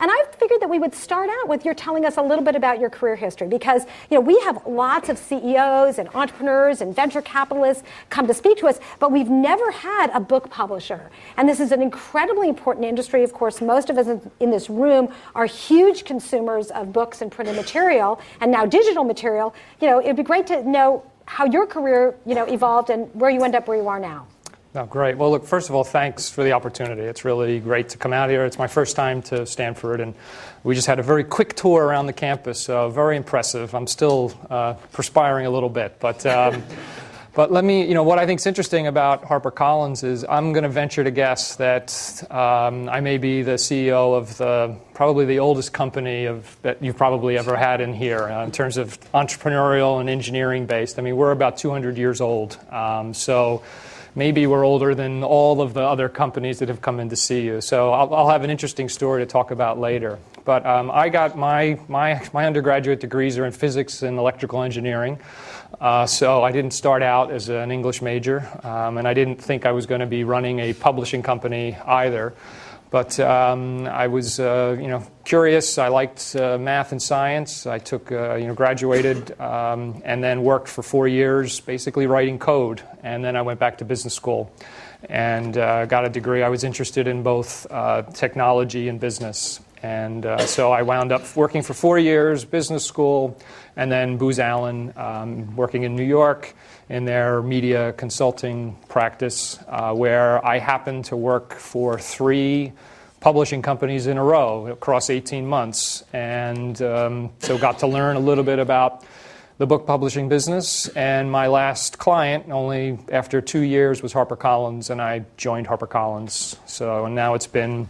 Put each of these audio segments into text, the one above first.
And I figured that we would start out with you telling us a little bit about your career history, because we have lots of CEOs and entrepreneurs and venture capitalists come to speak to us, but we've never had a book publisher. And this is an incredibly important industry. Of course, most of us in this room are huge consumers of books and printed material, and now digital material. It'd be great to know how your career evolved and where you end up where you are now. Oh, great. Well, look, first of all, thanks for the opportunity. It's really great to come out here. It's my first time to Stanford, and we just had a very quick tour around the campus, so very impressive. I'm still perspiring a little bit, but let me, what I think is interesting about HarperCollins is I'm going to venture to guess that I may be the CEO of probably the oldest company that you've probably ever had in here in terms of entrepreneurial and engineering based. I mean, we're about 200 years old, so maybe we're older than all of the other companies that have come in to see you. So I'll have an interesting story to talk about later. But I got my undergraduate degrees are in physics and electrical engineering. So I didn't start out as an English major, and I didn't think I was going to be running a publishing company either. But I was, curious. I liked math and science. I graduated, and then worked for 4 years, basically writing code. And then I went back to business school and got a degree. I was interested in both technology and business. And so I wound up working for 4 years, business school, and then Booz Allen, working in New York in their media consulting practice, where I happened to work for 3 publishing companies in a row across 18 months. And so got to learn a little bit about the book publishing business. And my last client, only after 2 years, was HarperCollins, and I joined HarperCollins. So now it's been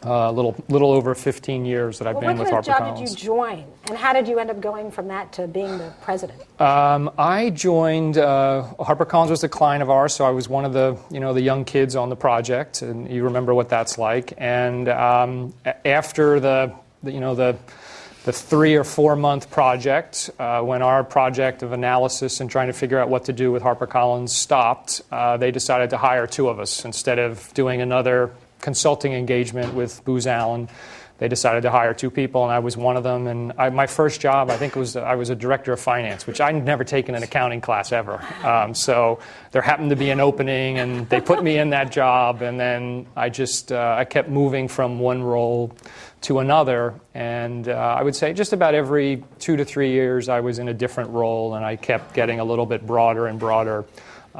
a little over 15 years that I've been with HarperCollins. What kind of job did you join, and how did you end up going from that to being the president? I joined, HarperCollins was a client of ours, so I was one of the young kids on the project, and you remember what that's like. And after the 3 or 4 month project, when our project of analysis and trying to figure out what to do with HarperCollins stopped, they decided to hire 2 of us instead of doing another consulting engagement with Booz Allen. They decided to hire 2 people, and I was one of them. And my first job, I think, I was a director of finance, which I'd never taken an accounting class ever. So there happened to be an opening, and they put me in that job. And then I kept moving from one role to another. And I would say just about every 2 to 3 years, I was in a different role, and I kept getting a little bit broader and broader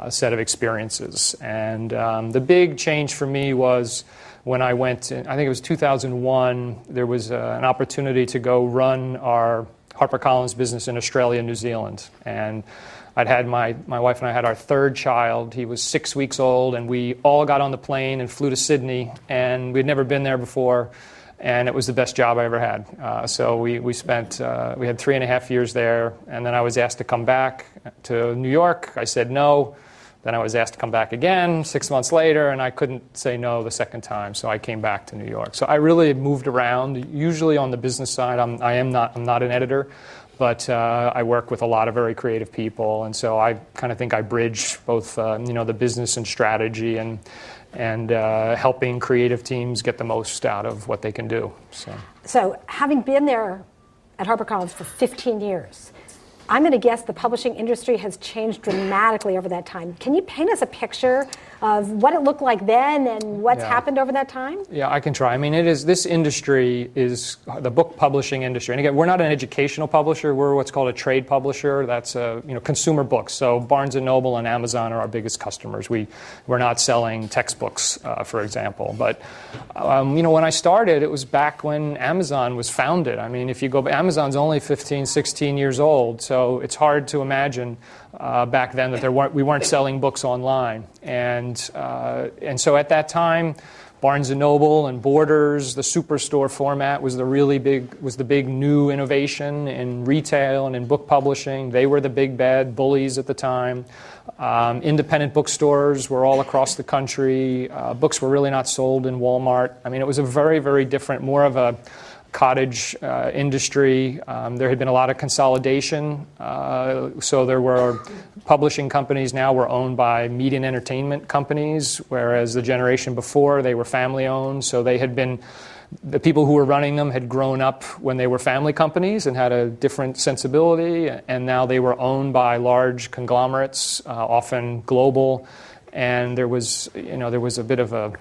set of experiences. And the big change for me was when I went, I think it was 2001, there was an opportunity to go run our HarperCollins business in Australia and New Zealand. And I'd had my wife and I had our 3rd child. He was 6 weeks old, and we all got on the plane and flew to Sydney, and we'd never been there before. And it was the best job I ever had. So we had 3.5 years there, and then I was asked to come back to New York. I said no. Then I was asked to come back again 6 months later, and I couldn't say no the second time, so I came back to New York. So I really moved around, usually on the business side. I'm not an editor, but I work with a lot of very creative people, and so I kind of think I bridge both the business and strategy and helping creative teams get the most out of what they can do. So having been there at HarperCollins for 15 years, I'm going to guess the publishing industry has changed dramatically over that time. Can you paint us a picture of what it looked like then and what's happened over that time? Yeah, I can try. I mean, this industry is the book publishing industry. And again, we're not an educational publisher. We're what's called a trade publisher. That's consumer books. So Barnes & Noble and Amazon are our biggest customers. We're not selling textbooks, for example. But, when I started, it was back when Amazon was founded. I mean, if you go, Amazon's only 15, 16 years old. So it's hard to imagine back then that we weren't selling books online. And so at that time, Barnes & Noble and Borders, the superstore format was the big new innovation in retail and in book publishing. They were the big bad bullies at the time. Independent bookstores were all across the country. Books were really not sold in Walmart. I mean, it was a very, very different, more of a cottage industry. There had been a lot of consolidation. So there were publishing companies now were owned by media and entertainment companies, whereas the generation before, they were family-owned. So they had been the people who were running them had grown up when they were family companies and had a different sensibility, and now they were owned by large conglomerates, often global, and there was a bit of a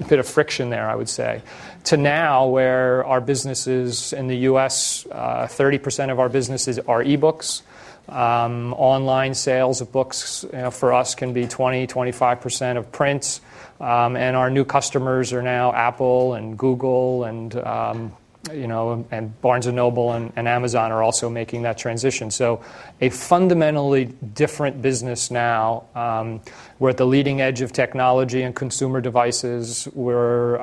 bit of friction there, I would say, to now where our businesses in the U.S., 30% of our businesses are ebooks. Online sales of books for us can be 20-25% of print, and our new customers are now Apple and Google and and Barnes & Noble and Amazon are also making that transition. So a fundamentally different business now. We're at the leading edge of technology and consumer devices. We're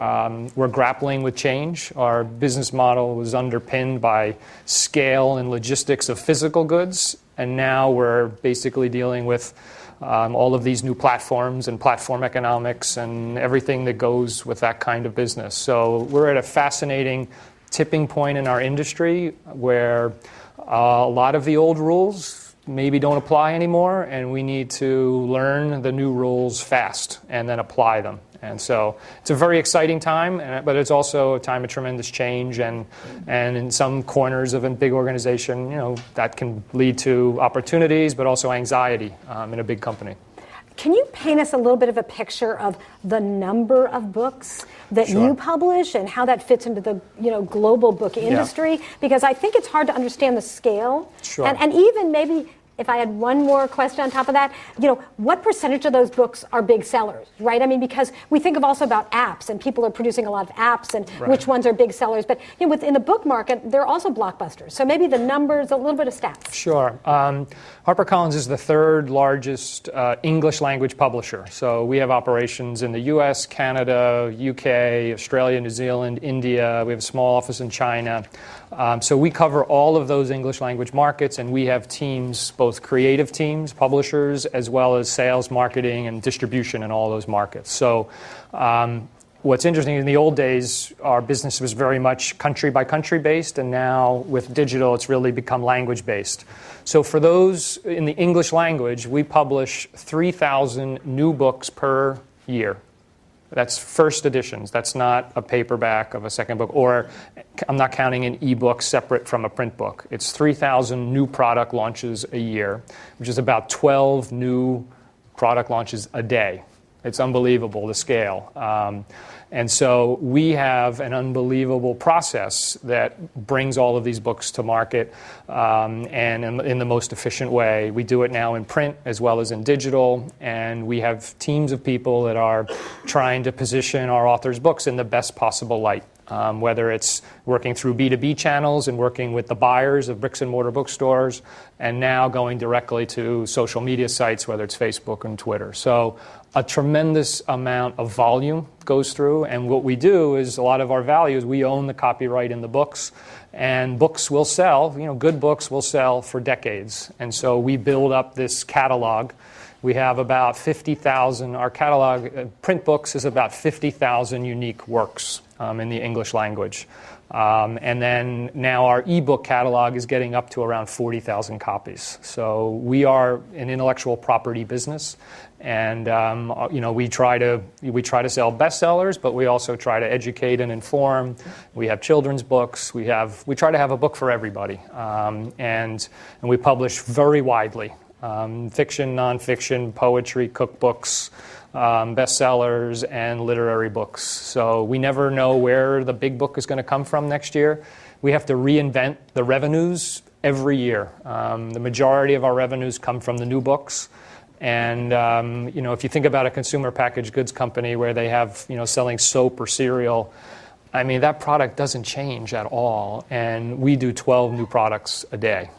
grappling with change. Our business model was underpinned by scale and logistics of physical goods, and now we're basically dealing with all of these new platforms and platform economics and everything that goes with that kind of business. So we're at a fascinating tipping point in our industry where a lot of the old rules maybe don't apply anymore, and we need to learn the new rules fast and then apply them. And so it's a very exciting time, but it's also a time of tremendous change, and in some corners of a big organization, that can lead to opportunities, but also anxiety in a big company. Can you paint us a little bit of a picture of the number of books that you publish and how that fits into the global book industry? Yeah. Because I think it's hard to understand the scale. Sure. And even maybe if I had one more question on top of that, what percentage of those books are big sellers, right? I mean, because we think of also about apps, and people are producing a lot of apps, and which ones are big sellers. But within the book market, there are also blockbusters. So maybe the numbers, a little bit of stats. Sure. HarperCollins is the third largest English language publisher. So we have operations in the U.S., Canada, UK, Australia, New Zealand, India. We have a small office in China. So we cover all of those English language markets, and we have teams, both creative teams, publishers, as well as sales, marketing, and distribution in all those markets. So what's interesting, in the old days, our business was very much country by country based, and now with digital, it's really become language based. So for those in the English language, we publish 3,000 new books per year. That's first editions. That's not a paperback of a second book, or I'm not counting an ebook separate from a print book. It's 3,000 new product launches a year, which is about 12 new product launches a day. It's unbelievable, the scale. And so we have an unbelievable process that brings all of these books to market and in the most efficient way. We do it now in print as well as in digital, and we have teams of people that are trying to position our authors' books in the best possible light. Whether it's working through B2B channels and working with the buyers of bricks and mortar bookstores, and now going directly to social media sites, whether it's Facebook and Twitter. So a tremendous amount of volume goes through, and what we do is a lot of our value is we own the copyright in the books, and books will sell, good books will sell for decades. And so we build up this catalog. We have about 50,000, our catalog, print books is about 50,000 unique works in the English language. And then now our ebook catalog is getting up to around 40,000 copies. So we are an intellectual property business, and we try to sell bestsellers, but we also try to educate and inform. We have children's books. We try to have a book for everybody, and we publish very widely. Fiction, nonfiction, poetry, cookbooks, bestsellers, and literary books. So we never know where the big book is going to come from next year. We have to reinvent the revenues every year. The majority of our revenues come from the new books. And if you think about a consumer packaged goods company where they have selling soap or cereal, I mean, that product doesn't change at all. And we do 12 new products a day.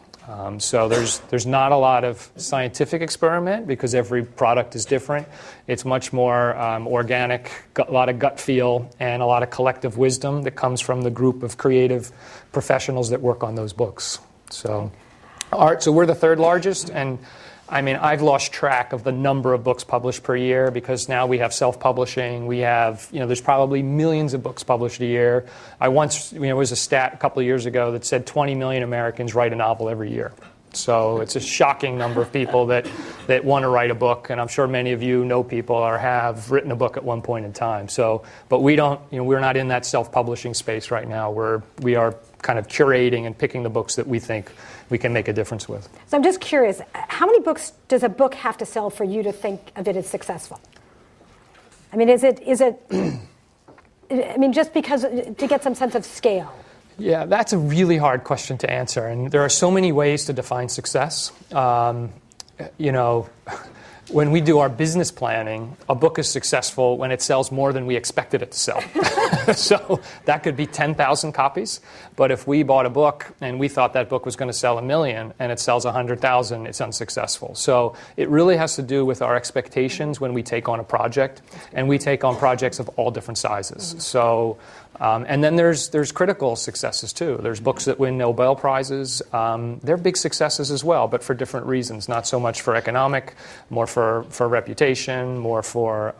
So there's not a lot of scientific experiment because every product is different. It's much more organic, a lot of gut feel, and a lot of collective wisdom that comes from the group of creative professionals that work on those books. So we're the third largest, and I mean, I've lost track of the number of books published per year because now we have self-publishing. We have, there's probably millions of books published a year. I once, there was a stat a couple of years ago that said 20 million Americans write a novel every year. So it's a shocking number of people that want to write a book, and I'm sure many of you know people or have written a book at one point in time. So, but we don't, we're not in that self-publishing space right now. We are kind of curating and picking the books that we think we can make a difference with. So I'm just curious, how many books does a book have to sell for you to think of it as successful? I mean, is it I mean, just because to get some sense of scale? Yeah, that's a really hard question to answer, and there are so many ways to define success. When we do our business planning, a book is successful when it sells more than we expected it to sell. So that could be 10,000 copies, but if we bought a book and we thought that book was going to sell 1 million and it sells 100,000, it's unsuccessful. So it really has to do with our expectations when we take on a project, and we take on projects of all different sizes. So, and then there's critical successes too. There's books that win Nobel Prizes. They're big successes as well, but for different reasons. Not so much for economic, more for reputation, more for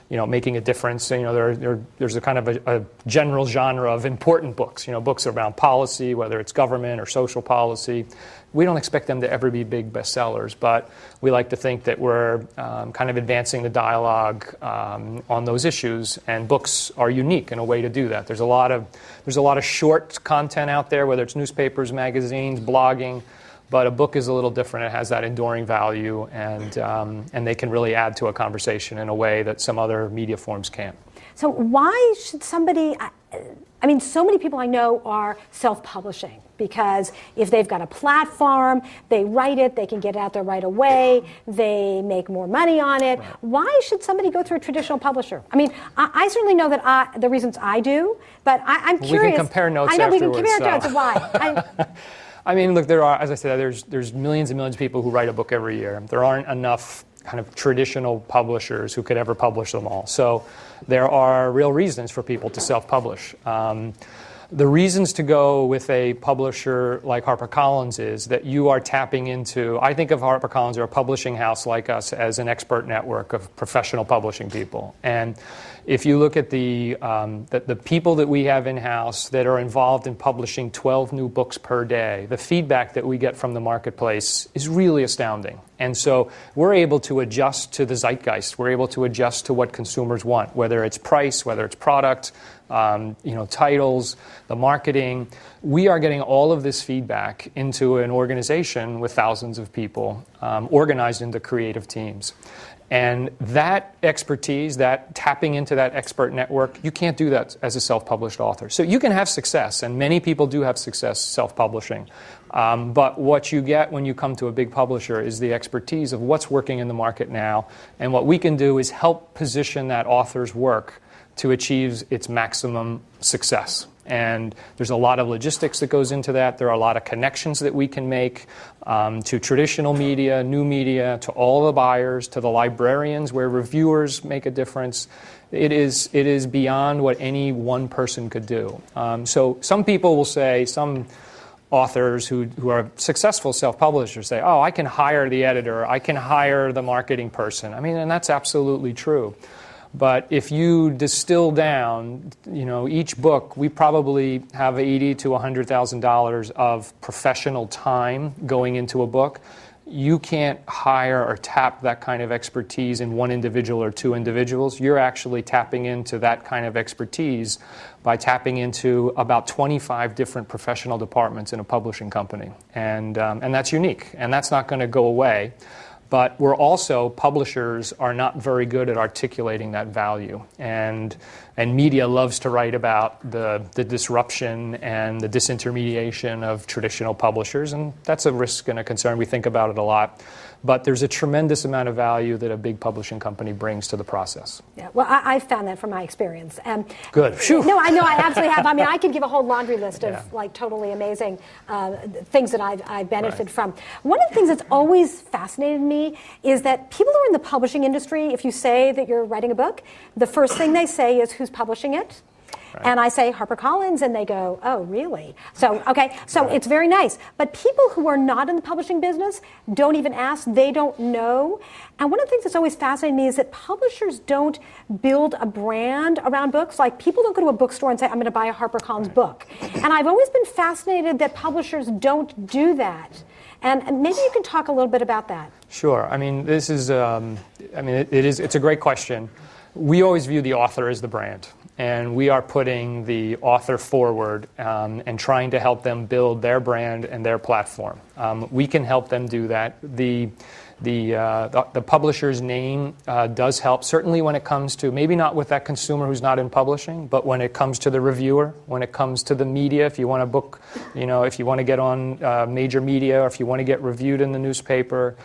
making a difference. There's a kind of a general genre of important books. Books around policy, whether it's government or social policy. We don't expect them to ever be big bestsellers, but we like to think that we're kind of advancing the dialogue on those issues, and books are unique in a way to do that. There's a lot of short content out there, whether it's newspapers, magazines, blogging, but a book is a little different. It has that enduring value, and they can really add to a conversation in a way that some other media forms can't. So why should somebody, I mean, so many people I know are self-publishing, because if they've got a platform, they write it, they can get it out there right away, they make more money on it. Right. Why should somebody go through a traditional publisher? I mean, I certainly know that the reasons I do, but I'm curious. We can compare notes afterwards. I know, we can compare notes. Why? I mean, look, there are, as I said, there's millions and millions of people who write a book every year. There aren't enough kind of traditional publishers who could ever publish them all. So there are real reasons for people to self-publish. The reasons to go with a publisher like HarperCollins is that you are tapping into, I think of HarperCollins or a publishing house like us as an expert network of professional publishing people. And if you look at the people that we have in-house that are involved in publishing 12 new books per day, the feedback that we get from the marketplace is really astounding. And so we're able to adjust to the zeitgeist. We're able to adjust to what consumers want, whether it's price, whether it's product, titles, the marketing. We are getting all of this feedback into an organization with thousands of people organized into creative teams. And that expertise, that tapping into that expert network, you can't do that as a self-published author. So you can have success, and many people do have success self-publishing. But what you get when you come to a big publisher is the expertise of what's working in the market now. And what we can do is help position that author's work to achieve its maximum success. And there's a lot of logistics that goes into that. There are a lot of connections that we can make to traditional media, new media, to all the buyers, to the librarians where reviewers make a difference. It is beyond what any one person could do. So some people will say, some authors who are successful self-publishers say, oh, I can hire the editor, I can hire the marketing person. I mean, and that's absolutely true. But if you distill down, each book, we probably have $80,000 to $100,000 of professional time going into a book. You can't hire or tap that kind of expertise in one individual or two individuals. You're actually tapping into that kind of expertise by tapping into about 25 different professional departments in a publishing company. And that's unique, and that's not going to go away. But we're also, publishers are not very good at articulating that value. And media loves to write about the disruption and the disintermediation of traditional publishers. And that's a risk and a concern. We think about it a lot. But there's a tremendous amount of value that a big publishing company brings to the process. Yeah, well, I've found that from my experience. Good. Phew. No, I know, I absolutely have. I mean, I could give a whole laundry list of totally amazing things that I've benefited from. One of the things that's always fascinated me is that people who are in the publishing industry, if you say that you're writing a book, the first thing they say is who's publishing it. Right. And I say HarperCollins, and they go, oh, really? So, okay, so It's very nice. But people who are not in the publishing business don't even ask. They don't know. And one of the things that's always fascinated me is that publishers don't build a brand around books. Like, people don't go to a bookstore and say, I'm going to buy a HarperCollins book. And I've always been fascinated that publishers don't do that. And maybe you can talk a little bit about that. Sure. I mean, this is, it's a great question. We always view the author as the brand, and we are putting the author forward and trying to help them build their brand and their platform. We can help them do that. The publisher's name does help, certainly when it comes to, maybe not with that consumer who's not in publishing, but when it comes to the reviewer, when it comes to the media, if you want to book, if you want to get on major media, or if you want to get reviewed in the newspaper,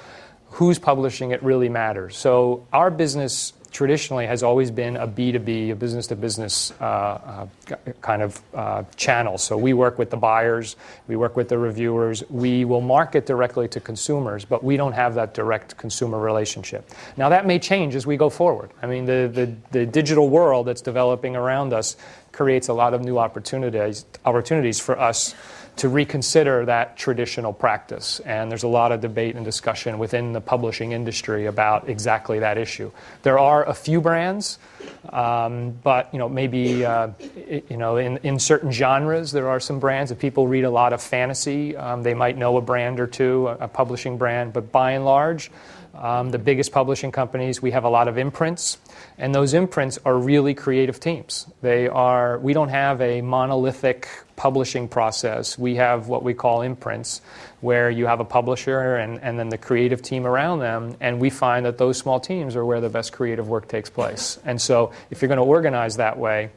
who's publishing it really matters. So our business traditionally has always been a B2B, a business-to-business kind of channel. So we work with the buyers, we work with the reviewers, we will market directly to consumers, but we don't have that direct consumer relationship. Now that may change as we go forward. I mean, the digital world that's developing around us creates a lot of new opportunities for us to reconsider that traditional practice. And there's a lot of debate and discussion within the publishing industry about exactly that issue. There are a few brands, but maybe in certain genres there are some brands. If people read a lot of fantasy, they might know a brand or two, a publishing brand. But by and large, the biggest publishing companies, we have a lot of imprints, and those imprints are really creative teams. We don't have a monolithic publishing process. We have what we call imprints, where you have a publisher and then the creative team around them, and we find that those small teams are where the best creative work takes place. And so if you're going to organize that way,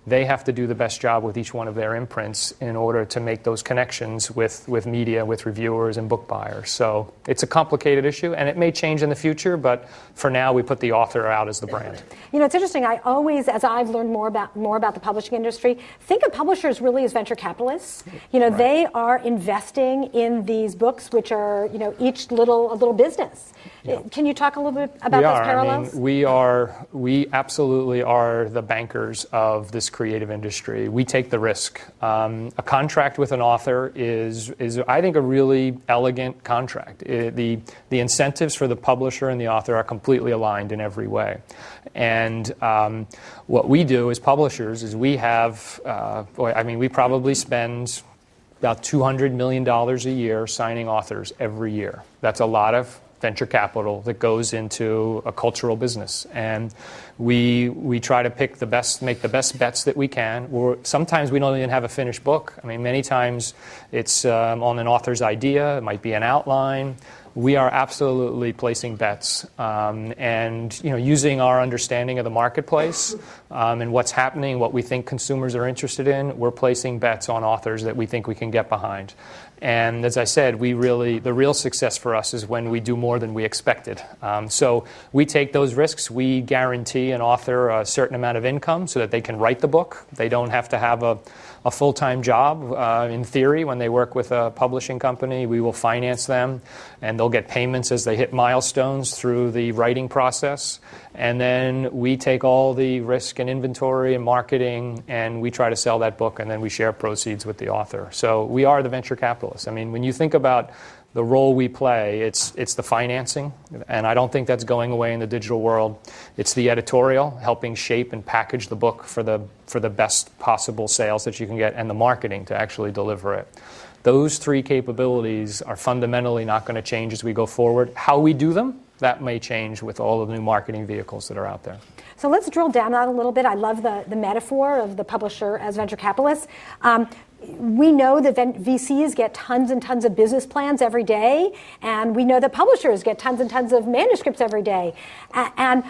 they have to do the best job with each one of their imprints in order to make those connections with media, with reviewers, and book buyers. So it's a complicated issue, and it may change in the future, but for now we put the author out as the brand. It's interesting. I always, as I've learned more about the publishing industry, think of publishers really as venture capitalists. Right. They are investing in these books, which are, each a little business. Yeah. Can you talk a little bit about those parallels? We absolutely are the bankers of this creative industry. We take the risk. A contract with an author is I think, a really elegant contract. The incentives for the publisher and the author are completely aligned in every way. And what we do as publishers is we have, we probably spend about $200 million a year signing authors every year. That's a lot of venture capital that goes into a cultural business, and we try to make the best bets that we can. Sometimes we don't even have a finished book. I mean, many times it's on an author's idea. It might be an outline. We are absolutely placing bets, and using our understanding of the marketplace and what's happening, what we think consumers are interested in. We're placing bets on authors that we think we can get behind. And as I said, the real success for us is when we do more than we expected. So we take those risks. We guarantee an author a certain amount of income so that they can write the book. They don't have to have a full-time job. In theory, when they work with a publishing company, we will finance them, and they'll get payments as they hit milestones through the writing process. And then we take all the risk and inventory and marketing, and we try to sell that book, and then we share proceeds with the author. So we are the venture capitalists. I mean, when you think about the role we play, it's the financing, and I don't think that's going away in the digital world. It's the editorial, helping shape and package the book for the best possible sales that you can get, and the marketing to actually deliver it. Those three capabilities are fundamentally not going to change as we go forward. How we do them, that may change with all of the new marketing vehicles that are out there. So let's drill down on that a little bit. I love the metaphor of the publisher as venture capitalists. We know that VCs get tons and tons of business plans every day, and we know that publishers get tons and tons of manuscripts every day. And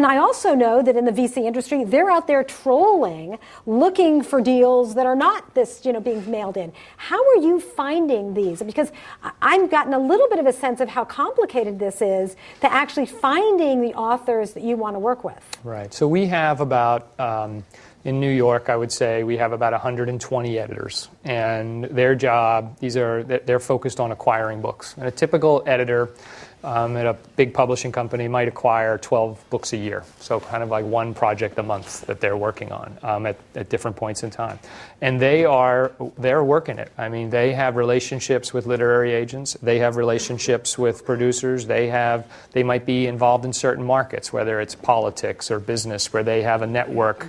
I also know that in the VC industry, they're out there trolling, looking for deals that are not this, being mailed in. How are you finding these? Because I've gotten a little bit of a sense of how complicated this is to actually finding the authors that you want to work with. Right. So we have about, in New York, I would say, we have about 120 editors. And their job, they're focused on acquiring books. And a typical editor at a big publishing company might acquire 12 books a year. So kind of like one project a month that they're working on at different points in time. And they're working it. I mean, they have relationships with literary agents. They have relationships with producers. They might be involved in certain markets, whether it's politics or business, where they have a network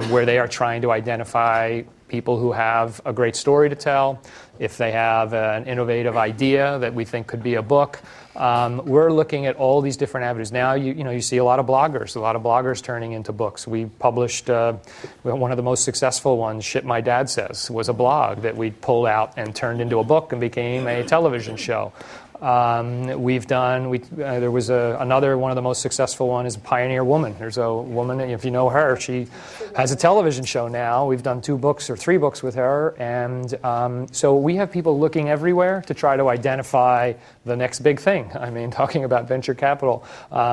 where they are trying to identify people who have a great story to tell, if they have an innovative idea that we think could be a book. We're looking at all these different avenues. Now, you see a lot of bloggers turning into books. We published one of the most successful ones, Shit My Dad Says, was a blog that we pulled out and turned into a book and became a television show. There was another one of the most successful one is Pioneer Woman. There's a woman, if you know her, she has a television show now. We've done 2 books or 3 books with her. And so we have people looking everywhere to try to identify the next big thing. I mean, talking about venture capital,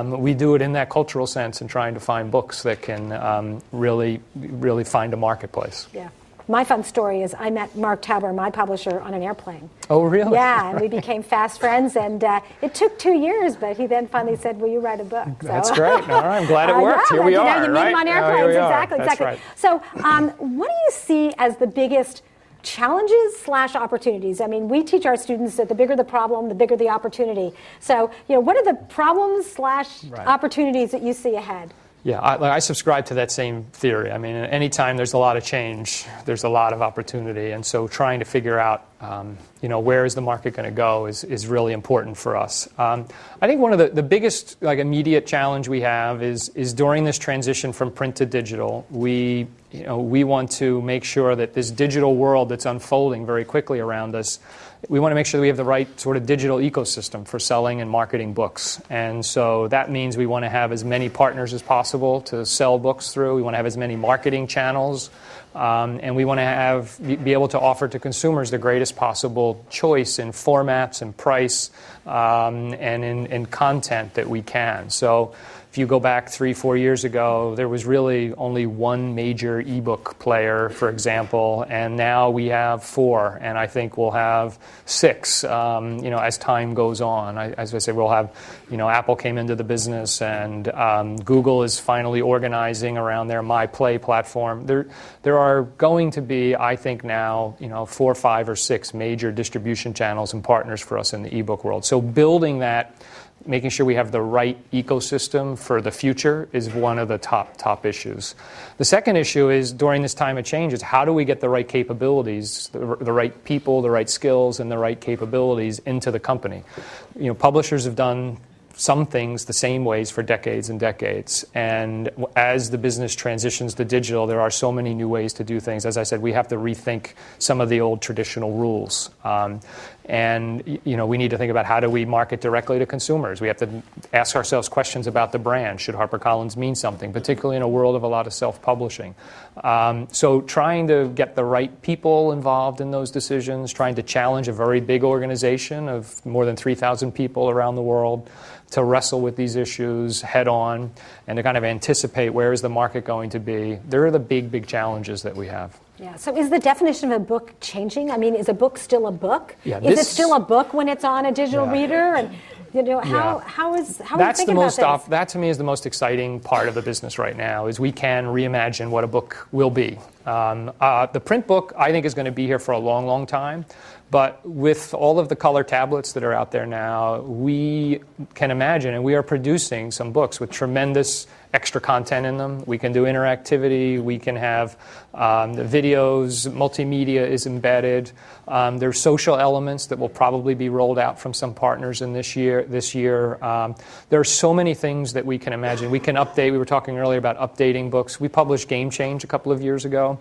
we do it in that cultural sense and trying to find books that can really find a marketplace. Yeah. My fun story is I met Mark Tauber, my publisher, on an airplane. Oh, really? Yeah, and we became fast friends, and it took 2 years, but he then finally said, will you wite a book? So, that's great. All right, I'm glad it worked. Here we are, you meet him on airplanes, exactly. Right. So what do you see as the biggest challenges/opportunities? I mean, we teach our students that the bigger the problem, the bigger the opportunity. So, what are the problems/opportunities that you see ahead? Yeah, I subscribe to that same theory. I mean, anytime there's a lot of change, there's a lot of opportunity. And so trying to figure out, where is the market going to go is really important for us. I think one of the biggest immediate challenge we have is during this transition from print to digital, we want to make sure that this digital world that's unfolding very quickly around us, we want to make sure that we have the right sort of digital ecosystem for selling and marketing books. And so that means we want to have as many partners as possible to sell books through. We want to have as many marketing channels. And we want to be able to offer to consumers the greatest possible choice in formats and price and in content that we can. So if you go back 3-4 years ago, there was really only one major ebook player, for example, and now we have 4, and I think we'll have 6, as time goes on. As I say, we'll have, Apple came into the business, and Google is finally organizing around their MyPlay platform. There are going to be, I think now, 4, 5, or 6 major distribution channels and partners for us in the ebook world. So building that, making sure we have the right ecosystem for the future is one of the top issues. The second issue is during this time of change is how do we get the right capabilities, the right people, the right skills, and the right capabilities into the company. Publishers have done some things the same ways for decades and decades. And as the business transitions to digital, there are so many new ways to do things. As I said, we have to rethink some of the old traditional rules. And we need to think about how do we market directly to consumers. We have to ask ourselves questions about the brand. Should HarperCollins mean something, particularly in a world of a lot of self-publishing? So trying to get the right people involved in those decisions, trying to challenge a very big organization of more than 3,000 people around the world to wrestle with these issues head on and to kind of anticipate where is the market going to be. There are the big challenges that we have. Yeah. So is the definition of a book changing? I mean, is a book still a book? Yeah, is it still a book when it's on a digital reader? And how are you thinking about this? That to me is the most exciting part of the business right now is we can reimagine what a book will be. The print book I think is going to be here for a long time. But with all of the color tablets that are out there now, we can imagine, and we are producing some books with tremendous extra content in them. We can do interactivity. We can have videos. Multimedia is embedded. There's social elements that will probably be rolled out from some partners in this year. There are so many things that we can imagine. We can update. We were talking earlier about updating books. We published Game Change a couple of years ago.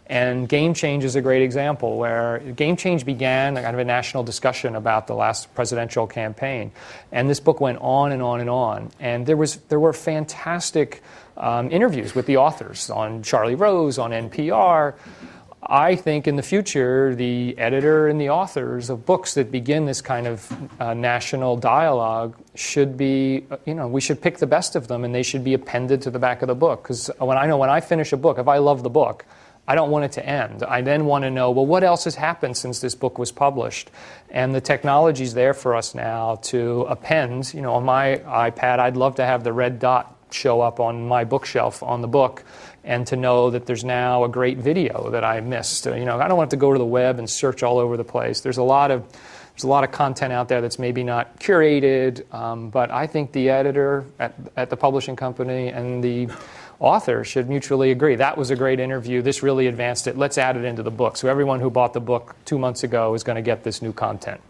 And Game Change is a great example where Game Change began kind of a national discussion about the last presidential campaign. And this book went on and on and on. And there were fantastic interviews with the authors on Charlie Rose, on NPR. I think in the future, the editor and the authors of books that begin this kind of national dialogue should be, we should pick the best of them and they should be appended to the back of the book. Because when I finish a book, if I love the book, I don't want it to end. I then want to know, well, what else has happened since this book was published? And the technology's there for us now to append. On my iPad, I'd love to have the red dot show up on my bookshelf on the book and to know that there's now a great video that I missed. I don't want to go to the web and search all over the place. There's a lot of content out there that's maybe not curated, but I think the editor at the publishing company and the author should mutually agree. That was a great interview. This really advanced it. Let's add it into the book. So everyone who bought the book 2 months ago is going to get this new content.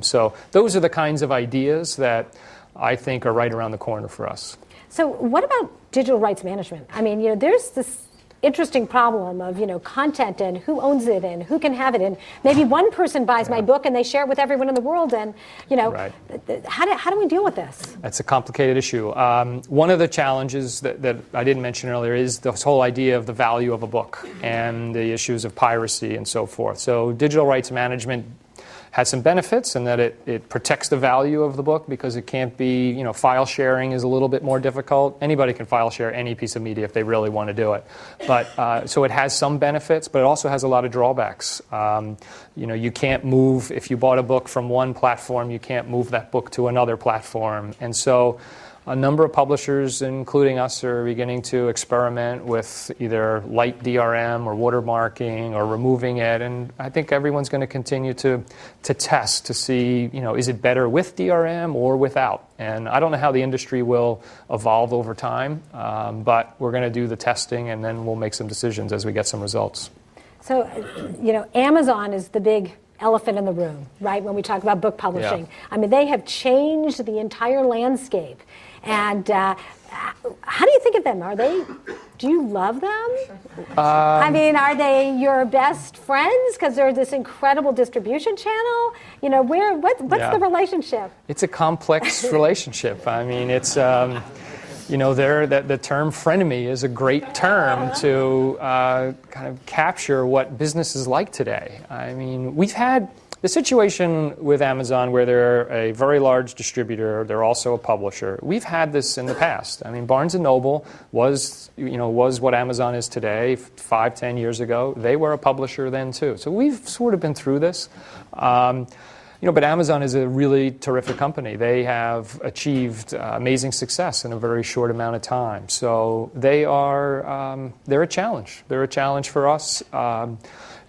So those are the kinds of ideas that I think are right around the corner for us. So what about digital rights management? I mean, there's this interesting problem of, content and who owns it and who can have it. And maybe one person buys my book and they share it with everyone in the world. And, Right. how do we deal with this? That's a complicated issue. One of the challenges that I didn't mention earlier is this whole idea of the value of a book and the issues of piracy and so forth. So digital rights management has some benefits in that it protects the value of the book because it can't be, file sharing is a little bit more difficult. Anybody can file share any piece of media if they really want to do it. But so it has some benefits, but it also has a lot of drawbacks. You can't move, if you bought a book from one platform, you can't move that book to another platform. And so a number of publishers, including us, are beginning to experiment with either light DRM or watermarking or removing it. And I think everyone's going to continue to test to see, is it better with DRM or without? And I don't know how the industry will evolve over time, but we're going to do the testing and then we'll make some decisions as we get some results. So, Amazon is the big elephant in the room, right, when we talk about book publishing. Yeah. I mean, they have changed the entire landscape. And how do you think of them? Do you love them? I mean, are they your best friends because they're this incredible distribution channel? What's the relationship? It's a complex relationship. I mean, it's, the term frenemy is a great term to kind of capture what business is like today. I mean, we've had the situation with Amazon where they're a very large distributor, they're also a publisher. We've had this in the past. I mean, Barnes & Noble was what Amazon is today 5-10 years ago. They were a publisher then too. So we've sort of been through this. But Amazon is a really terrific company. They have achieved amazing success in a very short amount of time. So they're a challenge. They're a challenge for us.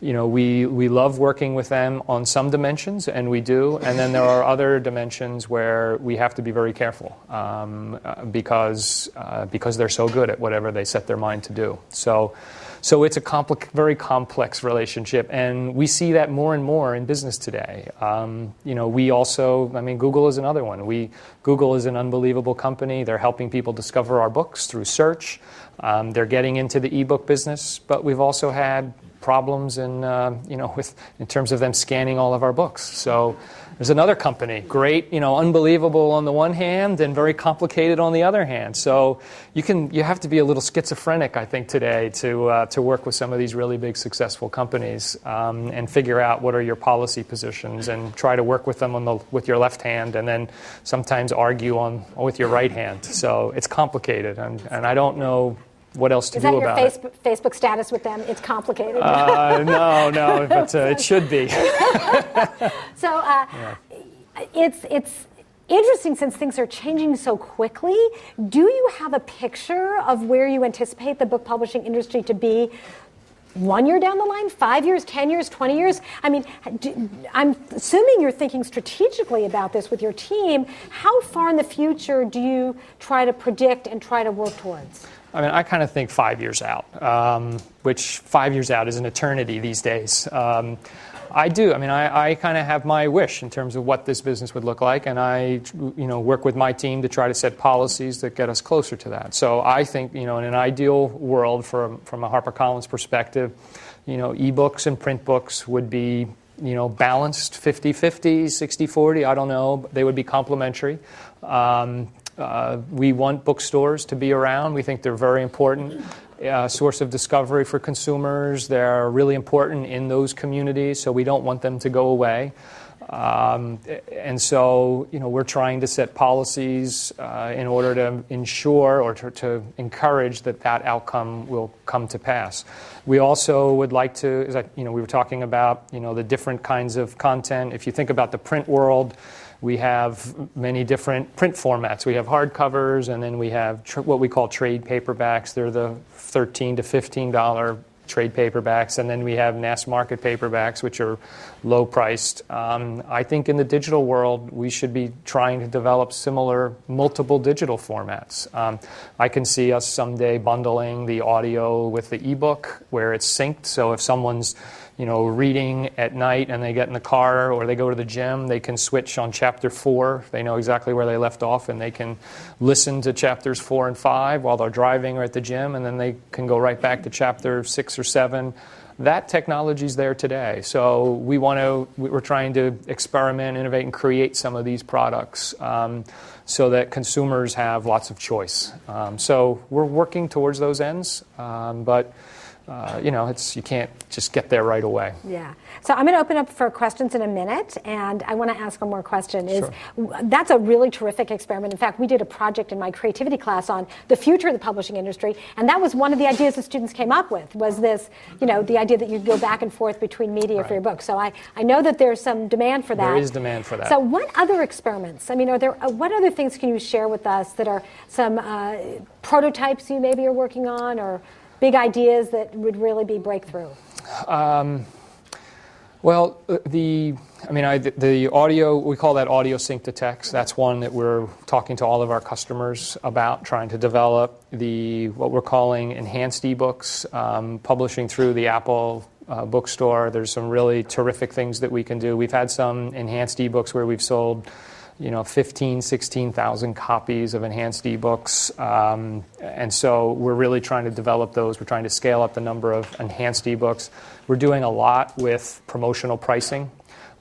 We love working with them on some dimensions, and we do. And then there are other dimensions where we have to be very careful because they're so good at whatever they set their mind to do. So it's a very complex relationship, and we see that more and more in business today. We also, Google is another one. Google is an unbelievable company. They're helping people discover our books through search. They're getting into the ebook business, but we've also had problems in terms of them scanning all of our books. So there's another company, great, unbelievable on the one hand and very complicated on the other hand. So you have to be a little schizophrenic, I think, today to work with some of these really big successful companies and figure out what are your policy positions and try to work with them with your left hand and then sometimes argue with your right hand. So it's complicated, and I don't know what else to do about it. Is that your Facebook status with them? It's complicated. No, but it should be. So it's interesting since things are changing so quickly. Do you have a picture of where you anticipate the book publishing industry to be 1 year down the line, 5 years, 10 years, 20 years? I mean, I'm assuming you're thinking strategically about this with your team. How far in the future do you try to predict and try to work towards? I kind of think 5 years out, which 5 years out is an eternity these days. I do. I kind of have my wish in terms of what this business would look like, and I, work with my team to try to set policies that get us closer to that. So I think, in an ideal world from a HarperCollins perspective, ebooks and print books would be, balanced 50-50, 60-40, I don't know. They would be complementary. We want bookstores to be around. We think they're very important source of discovery for consumers. They're really important in those communities, so we don't want them to go away. And so, we're trying to set policies in order to ensure or to encourage that outcome will come to pass. We also would like to, we were talking about, the different kinds of content. If you think about the print world, we have many different print formats. We have hardcovers, and then we have what we call trade paperbacks. They're the $13 to $15 trade paperbacks, and then we have mass market paperbacks, which are low priced. I think in the digital world, we should be trying to develop similar multiple digital formats. I can see us someday bundling the audio with the ebook where it's synced. So if someone's reading at night and they get in the car or they go to the gym, they can switch on chapter 4. They know exactly where they left off, and they can listen to chapters 4 and 5 while they're driving or at the gym, and then they can go right back to chapter 6 or 7. That technology is there today. So we're trying to experiment, innovate, and create some of these products so that consumers have lots of choice. So we're working towards those ends, but you can't just get there right away. Yeah. So I'm going to open up for questions in a minute, and I want to ask one more question. Sure. That's a really terrific experiment. In fact, we did a project in my creativity class on the future of the publishing industry, and that was one of the ideas the students came up with, was this, the idea that you go back and forth between media for your book. So I know that there's some demand for that. There is demand for that. So what other experiments? What other things can you share with us that are some prototypes you maybe are working on, or big ideas that would really be breakthrough? Well, the audio, we call that audio sync to text. That's one that we're talking to all of our customers about, trying to develop what we're calling enhanced ebooks, publishing through the Apple bookstore. There's some really terrific things that we can do. We've had some enhanced ebooks where we've sold 16,000 copies of enhanced ebooks. And so we're really trying to develop those. We're trying to scale up the number of enhanced ebooks. We're doing a lot with promotional pricing.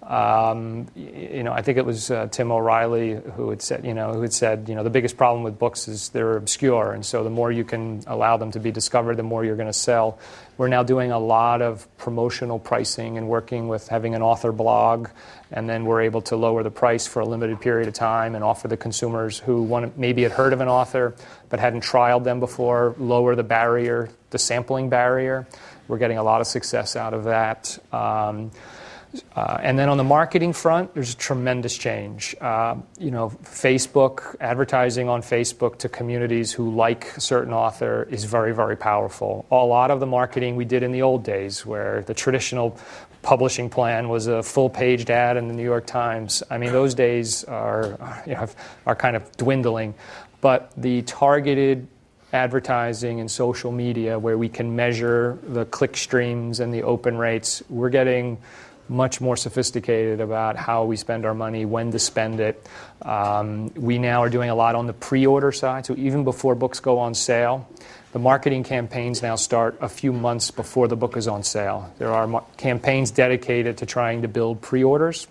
I think it was Tim O'Reilly who had said, the biggest problem with books is they're obscure, and so the more you can allow them to be discovered, the more you're going to sell. We're now doing a lot of promotional pricing and working with having an author blog, and then we're able to lower the price for a limited period of time and offer the consumers who maybe had heard of an author but hadn't trialed them before, lower the barrier, the sampling barrier. We're getting a lot of success out of that. And then on the marketing front, there's a tremendous change. Facebook, advertising on Facebook to communities who like a certain author is very, very powerful. A lot of the marketing we did in the old days, where the traditional publishing plan was a full-paged ad in the New York Times. Those days are kind of dwindling. But the targeted advertising and social media, where we can measure the click streams and the open rates, we're getting much more sophisticated about how we spend our money, when to spend it. We now are doing a lot on the pre-order side, so even before books go on sale. The marketing campaigns now start a few months before the book is on sale. There are campaigns dedicated to trying to build pre-orders.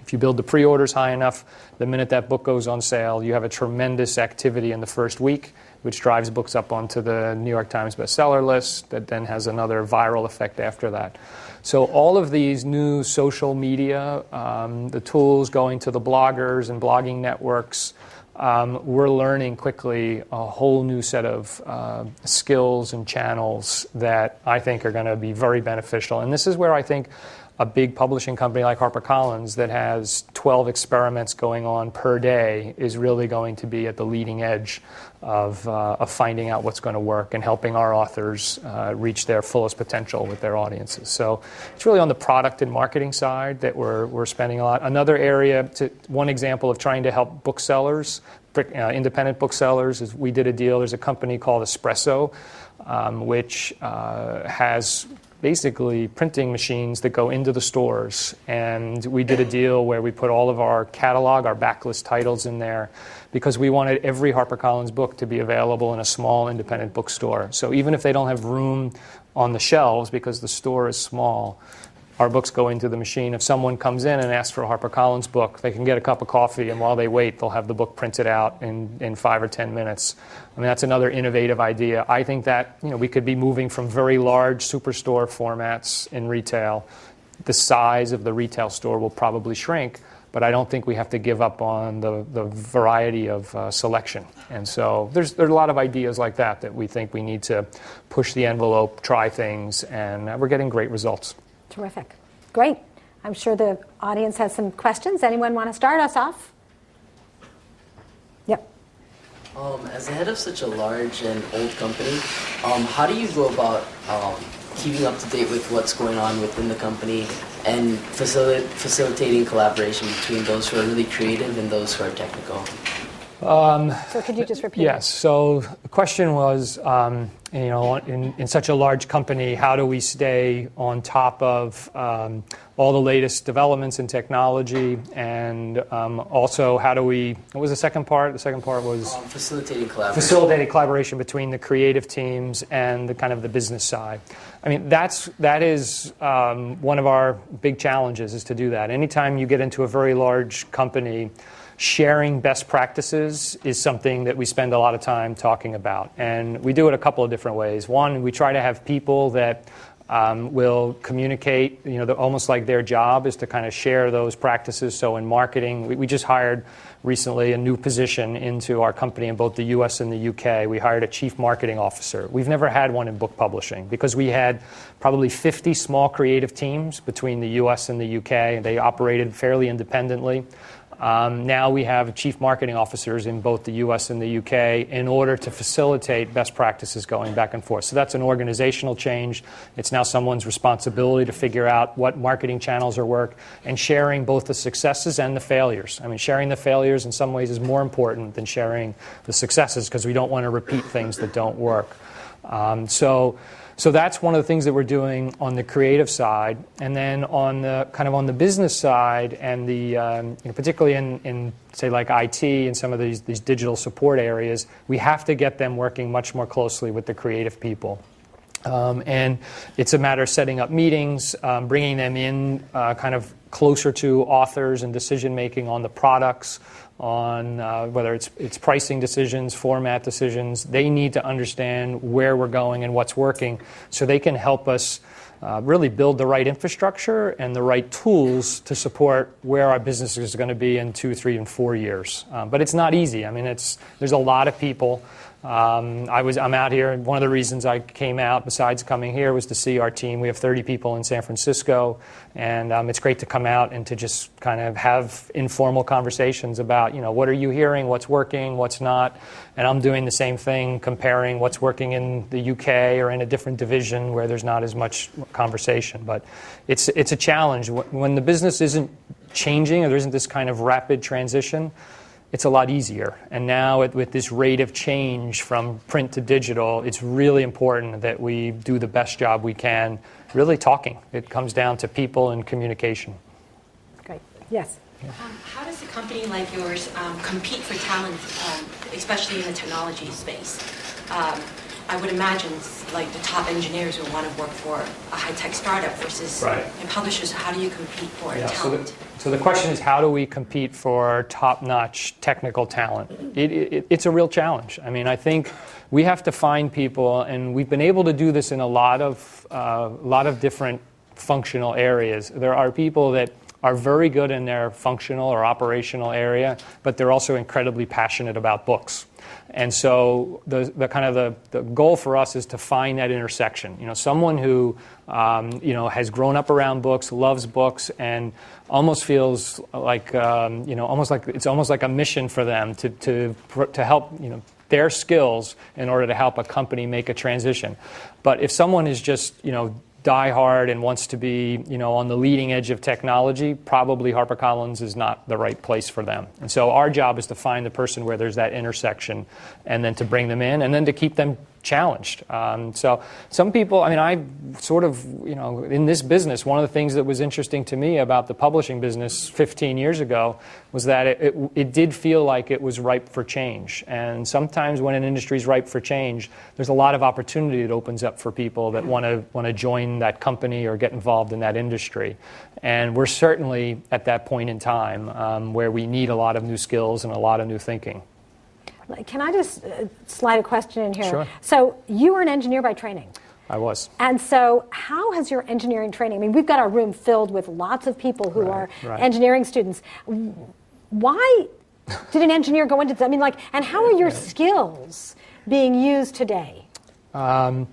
If you build the pre-orders high enough, the minute that book goes on sale, you have a tremendous activity in the first week, which drives books up onto the New York Times bestseller list, that then has another viral effect after that. So all of these new social media, the tools going to the bloggers and blogging networks, we're learning quickly a whole new set of skills and channels that I think are going to be very beneficial. And this is where I think a big publishing company like HarperCollins that has 12 experiments going on per day is really going to be at the leading edge of finding out what's going to work and helping our authors reach their fullest potential with their audiences. So it's really on the product and marketing side that we're spending a lot. Another area, one example of trying to help booksellers, independent booksellers, is we did a deal. There's a company called Espresso, which has basically printing machines that go into the stores. And we did a deal where we put all of our catalog, our backlist titles in there, because we wanted every HarperCollins book to be available in a small independent bookstore. So even if they don't have room on the shelves because the store is small, our books go into the machine. If someone comes in and asks for a HarperCollins book, they can get a cup of coffee, and while they wait, they'll have the book printed out in 5 or 10 minutes. That's another innovative idea. I think that we could be moving from very large superstore formats in retail. The size of the retail store will probably shrink, but I don't think we have to give up on the variety of selection. And so there's a lot of ideas like that we think we need to push the envelope, try things, and we're getting great results. Terrific. Great. I'm sure the audience has some questions. Anyone want to start us off? Yep. As the head of such a large and old company, how do you go about keeping up to date with what's going on within the company and facilitating collaboration between those who are really creative and those who are technical. So could you just repeat? Yes. So the question was, in such a large company, how do we stay on top of all the latest developments in technology, and also how do we? What was the second part? The second part was facilitating collaboration. Facilitating collaboration between the creative teams and the kind of the business side. I mean, that is one of our big challenges, is to do that. Anytime you get into a very large company, sharing best practices is something that we spend a lot of time talking about. And we do it a couple of different ways. One, we try to have people that will communicate, almost like their job is to kind of share those practices. So in marketing, we just hired recently a new position into our company in both the US and the UK. We hired a chief marketing officer. We've never had one in book publishing because we had probably 50 small creative teams between the US and the UK, and they operated fairly independently. Now we have chief marketing officers in both the US and the UK in order to facilitate best practices going back and forth. So that's an organizational change. It's now someone's responsibility to figure out what marketing channels are work, and sharing both the successes and the failures. I mean, sharing the failures in some ways is more important than sharing the successes, because we don't want to repeat things that don't work. So that's one of the things that we're doing on the creative side, and then on the business side, and the particularly in say like IT and some of these digital support areas, we have to get them working much more closely with the creative people. And it's a matter of setting up meetings, bringing them in kind of closer to authors and decision making on the products, on whether it's pricing decisions, format decisions. They need to understand where we're going and what's working, so they can help us really build the right infrastructure and the right tools to support where our business is going to be in 2, 3, and 4 years. But it's not easy. I mean, there's a lot of people. I'm out here, and one of the reasons I came out, besides coming here, was to see our team. We have 30 people in San Francisco, and it's great to come out and to just kind of have informal conversations about, what are you hearing, what's working, what's not. And I'm doing the same thing, comparing what's working in the UK or in a different division where there's not as much conversation. But it's a challenge. When the business isn't changing, or there isn't this kind of rapid transition, it's a lot easier. And now with this rate of change from print to digital, it's really important that we do the best job we can really talking. It comes down to people and communication. Great. Yes? How does a company like yours compete for talent, especially in the technology space? I would imagine like the top engineers will want to work for a high-tech startup versus publishers. How do you compete for talent? So the question is, how do we compete for top-notch technical talent? It's a real challenge. I mean, I think we have to find people, and we've been able to do this in a lot of different functional areas. There are people that are very good in their functional or operational area, but they're also incredibly passionate about books. And so the goal for us is to find that intersection. Someone who has grown up around books, loves books, and almost feels like it's almost like a mission for them to help their skills in order to help a company make a transition. But if someone is just die hard and wants to be, on the leading edge of technology, probably HarperCollins is not the right place for them. And so our job is to find the person where there's that intersection, and then to bring them in, and then to keep them challenged. So some people, I sort of, in this business, one of the things that was interesting to me about the publishing business 15 years ago was that it did feel like it was ripe for change. And sometimes when an industry is ripe for change, there's a lot of opportunity that opens up for people that want to join that company or get involved in that industry. And we're certainly at that point in time where we need a lot of new skills and a lot of new thinking. Can I just slide a question in here? Sure. So you were an engineer by training. I was. And so how has your engineering training, we've got our room filled with lots of people who are engineering students. Why did an engineer go into this? And how are your skills being used today? I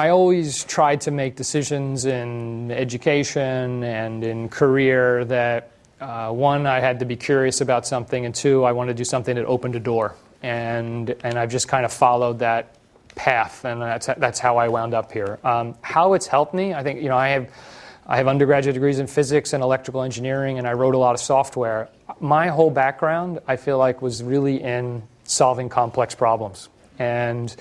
always tried to make decisions in education and in career that one, I had to be curious about something, and two, I wanted to do something that opened a door. And I've just kind of followed that path, and that's how I wound up here. How it's helped me, I think, I have undergraduate degrees in physics and electrical engineering, and I wrote a lot of software. My whole background, I feel like, was really in solving complex problems. And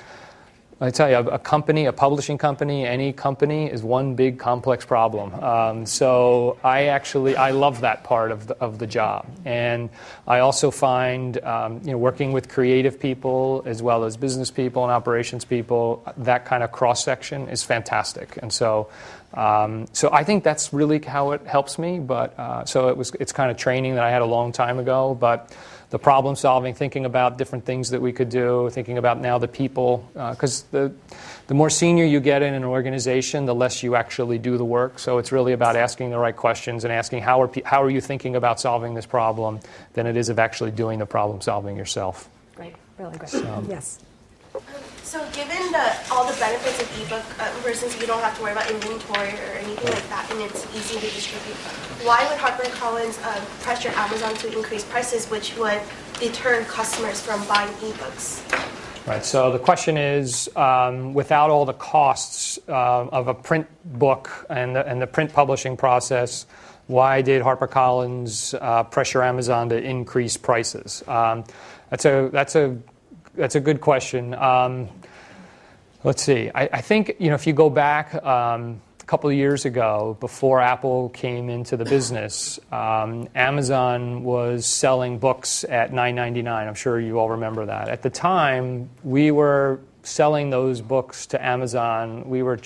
I tell you, a company, a publishing company, any company is one big complex problem. So I love that part of the job. And I also find, working with creative people as well as business people and operations people, that kind of cross-section is fantastic. And so I think that's really how it helps me. But it's kind of training that I had a long time ago. But the problem solving, thinking about different things that we could do, thinking about now the people, because the more senior you get in an organization, the less you actually do the work. So it's really about asking the right questions and asking how are you thinking about solving this problem than it is of actually doing the problem solving yourself. Great, really good. Yes. So given all the benefits of ebook versus you don't have to worry about inventory or anything like that, and it's easy to distribute, why would HarperCollins pressure Amazon to increase prices, which would deter customers from buying ebooks? Right. So the question is, without all the costs of a print book and the print publishing process, why did HarperCollins pressure Amazon to increase prices? That's a good question. Let's see. I think if you go back a couple of years ago, before Apple came into the business, Amazon was selling books at $9.99. I'm sure you all remember that. At the time, we were selling those books to Amazon. They were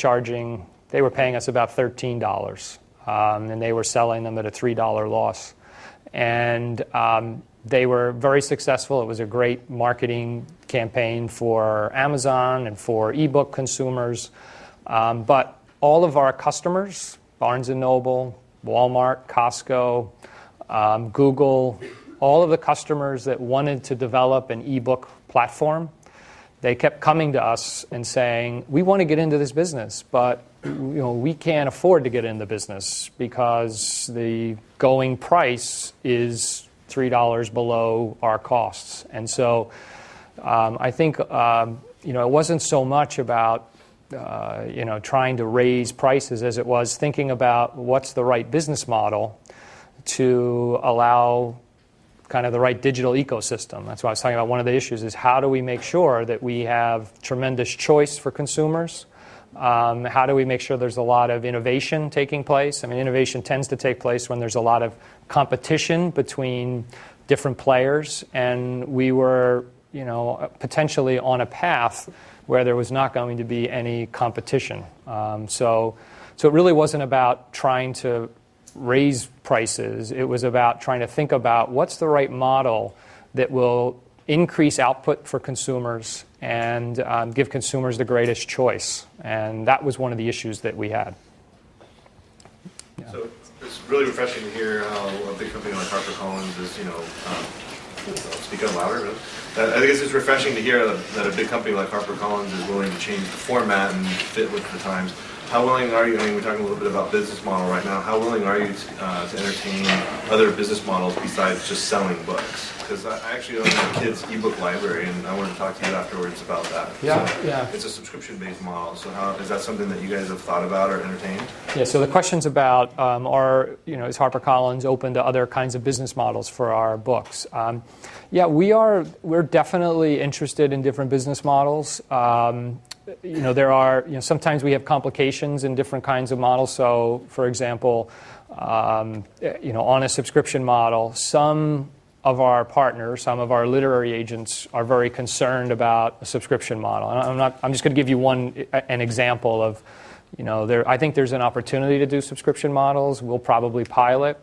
paying us about $13, and they were selling them at a $3 loss. And they were very successful. It was a great marketing campaign for Amazon and for ebook consumers. But all of our customers, Barnes & Noble, Walmart, Costco, Google, all of the customers that wanted to develop an ebook platform, they kept coming to us and saying, we want to get into this business, but we can't afford to get in the business because the going price is $3 below our costs. And so I think it wasn't so much about trying to raise prices as it was thinking about what's the right business model to allow kind of the right digital ecosystem. That's why I was talking about one of the issues is how do we make sure that we have tremendous choice for consumers? How do we make sure there's a lot of innovation taking place? I mean, innovation tends to take place when there's a lot of competition between different players, and we were, potentially on a path where there was not going to be any competition. So it really wasn't about trying to raise prices. It was about trying to think about what's the right model that will increase output for consumers and give consumers the greatest choice. And that was one of the issues that we had. Yeah. So it's really refreshing to hear how a big company like HarperCollins is, speak up louder, really. I think it's refreshing to hear that a big company like HarperCollins is willing to change the format and fit with the times. How willing are you, we're talking a little bit about business model right now, how willing are you to entertain other business models besides just selling books? Because I actually own a kid's ebook library, and I wanted to talk to you afterwards about that. Yeah. It's a subscription-based model, so is that something that you guys have thought about or entertained? Yeah, so the question's about is HarperCollins open to other kinds of business models for our books? We're definitely interested in different business models. There are, sometimes we have complications in different kinds of models. So, for example, on a subscription model, some of our partners, some of our literary agents are very concerned about a subscription model. And I'm just going to give you an example of, I think there's an opportunity to do subscription models. We'll probably pilot.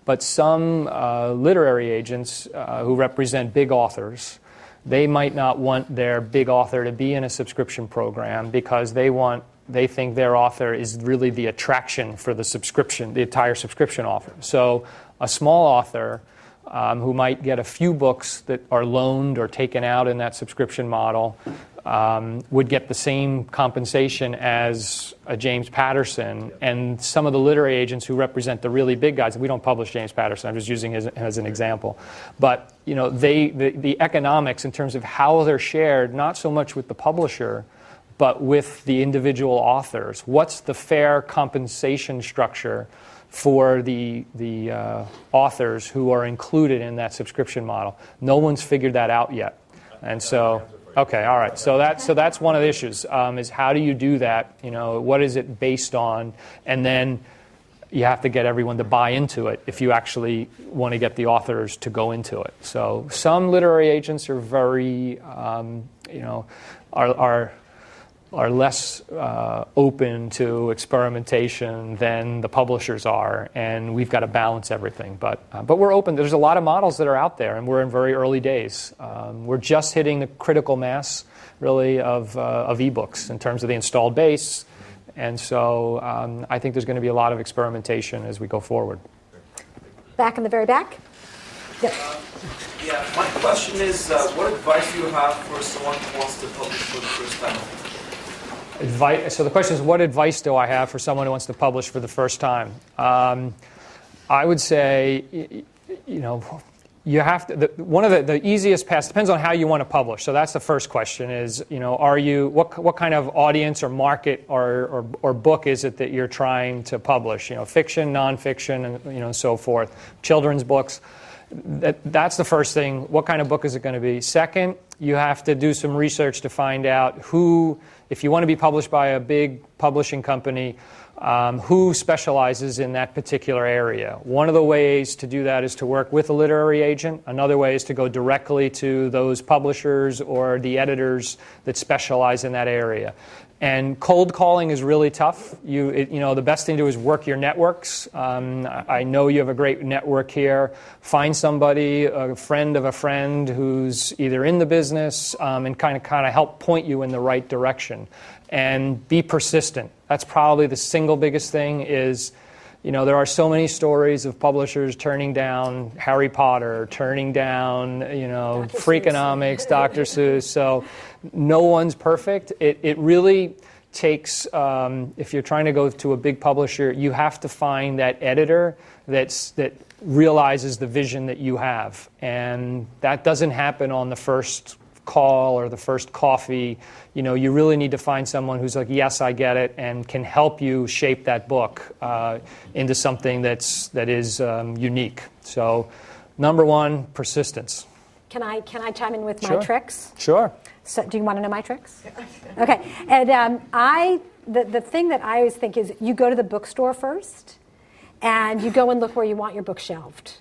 But some literary agents who represent big authors, they might not want their big author to be in a subscription program because they think their author is really the attraction for the entire subscription offer. So a small author who might get a few books that are loaned or taken out in that subscription model would get the same compensation as a James Patterson. And some of the literary agents who represent the really big guys, we don't publish James Patterson, I'm just using him as an example. But the economics in terms of how they're shared, not so much with the publisher, but with the individual authors. What's the fair compensation structure for the authors who are included in that subscription model? No one's figured that out yet. And so, okay, all right. So that's one of the issues, is how do you do that? What is it based on? And then you have to get everyone to buy into it if you actually want to get the authors to go into it. So some literary agents are very, are less open to experimentation than the publishers are, and we've got to balance everything. But we're open. There's a lot of models that are out there, and we're in very early days. We're just hitting the critical mass, really, of ebooks in terms of the installed base. And so I think there's going to be a lot of experimentation as we go forward. Back in the very back. Yep. My question is, what advice do you have for someone who wants to publish for the first time? So the question is, what advice do I have for someone who wants to publish for the first time? I would say, you have to. One of the easiest paths depends on how you want to publish. So that's the first question: is are you what kind of audience or market or book is it that you're trying to publish? Fiction, nonfiction, and so forth. Children's books. That's the first thing. What kind of book is it going to be? Second, you have to do some research to find out who, if you want to be published by a big publishing company, who specializes in that particular area. One of the ways to do that is to work with a literary agent. Another way is to go directly to those publishers or the editors that specialize in that area. And cold calling is really tough. The best thing to do is work your networks. I know you have a great network here. Find somebody, a friend of a friend who's either in the business and kind of help point you in the right direction. And be persistent. That's probably the single biggest thing is, there are so many stories of publishers turning down Harry Potter, turning down, Freakonomics, Dr. Seuss. So no one's perfect. It really takes, if you're trying to go to a big publisher, you have to find that editor that realizes the vision that you have. And that doesn't happen on the first call or the first coffee. You really need to find someone who's like, yes, I get it, and can help you shape that book into something that is unique. So, number one, persistence. Can I chime in with my tricks? Sure. So, do you want to know my tricks? Okay. And the thing that I always think is you go to the bookstore first, and you go and look where you want your book shelved.